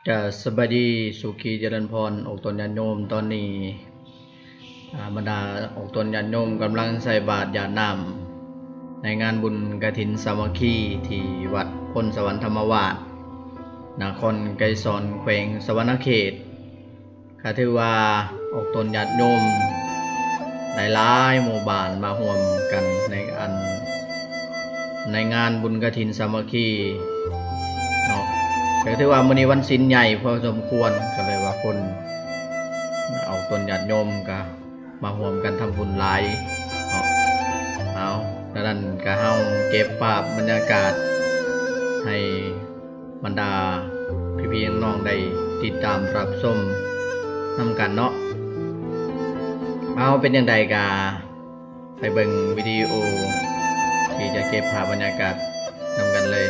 ก็สบายดีสุขีเจริญพรอกตนญาติโยมตอนนี้บรรดาอกตนญาติโยมกำลังใส่บาตรหยาดน้ำในงานบุญกฐินสามัคคีที่วัดพลสวรรค์ธรรมวาสนครไกรสอนแขวงสวรรณเขตข้าถือว่าอกตนญาติโยมหลายๆหมู่บ้านมาร่วมกันในงานบุญกฐินสามัคคีเนาะก็ถือว่ามื้อนี้วันศีลใหญ่พอสมควรก็เลยว่าคนเอาตนญาติโยมก็มาร่วมกันทำบุญหลายเนาะเอาดังนั้นก็เฮาเก็บภาพบรรยากาศให้บรรดาพี่ๆน้องๆได้ติดตามรับชมนำกันเนาะเอาเป็นจังไดก็ไปเบิ่งวิดีโอที่จะเก็บภาพบรรยากาศนำกันเลย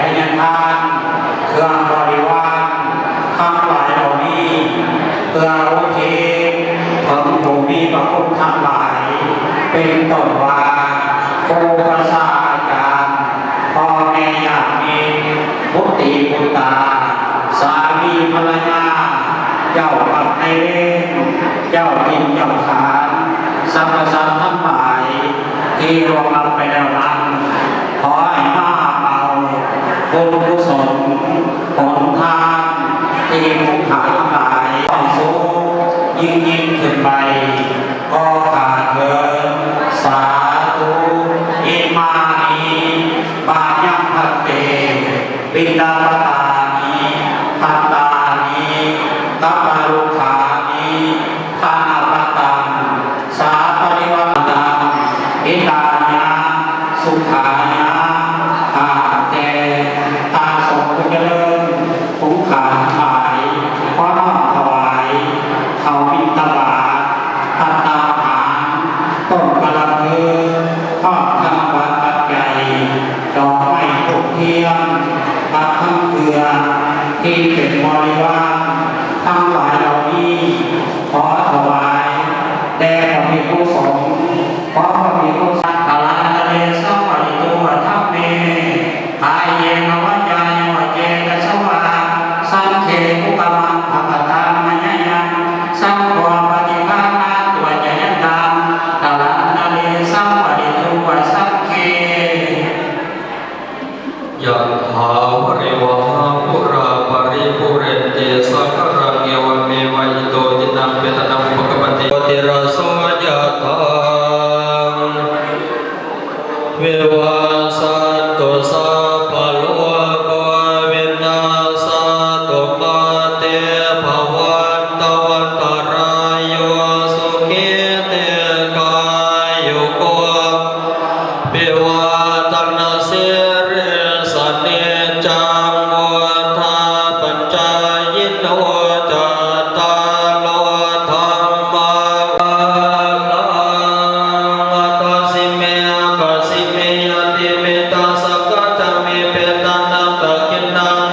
พยานทานเครื่องบริวารทั้งหลายเหล่านี้เพื่ออุทิศถึงผู้มีพระคุณทั้งหลายเป็นต้นว่าครูบาอาจารย์พ่อแม่ญาติมิตรบุตรีบุตราสามีภรรยาเจ้าปักในเล่นเจ้าทินเจ้าฐานสรรพสัตว์ทั้งหลายที่รวมรับไปแล้วนั้นขอให้มาเอาบุญกุศลผลทานที่ภูเขาทั้งหลายต้องสู้ยิ่งขึ้นไปก็ขาดเถิด ภิกขุสงฆ์พร้อมพระภิกขุสังฆลาทะเลสัมปริตุวทัพเมกายเยนวจายวเจตสวาสังเขปุกมังภะกตามยยังสังโฆปฏิภาณาตัวจยันตังตะลันทะเลสัมปริตุวสังเข ยะถาวริวหาปุราปริปุเรนติสังขรังเอวเมวะอิโตตินังเปตนังปะกปติปฏิระโสยะถาวิวัสสันตุสัพพะโลกวินาศตุมาเตภวันตวันตรายโยสุขิเตกายุโกปิวาตนาเสริสเนจังโมทาปัญจายโนจัตตาโลธรรมาลังอัตสิเมกัสสิเมยติเมตาสักกะจเมเปตานังตะกินัง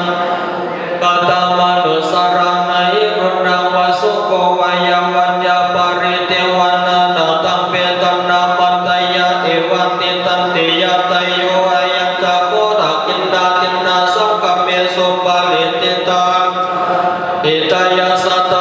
กตมนุสรณัยกุณังวสุโกวายวัญญาปริเทวนานังตังเปตนาปัตตยะเอวันติตันติยะตโยอายัญจโกตะกินนาตินนาสังกเมสุปาลิติตังอิตายะสัต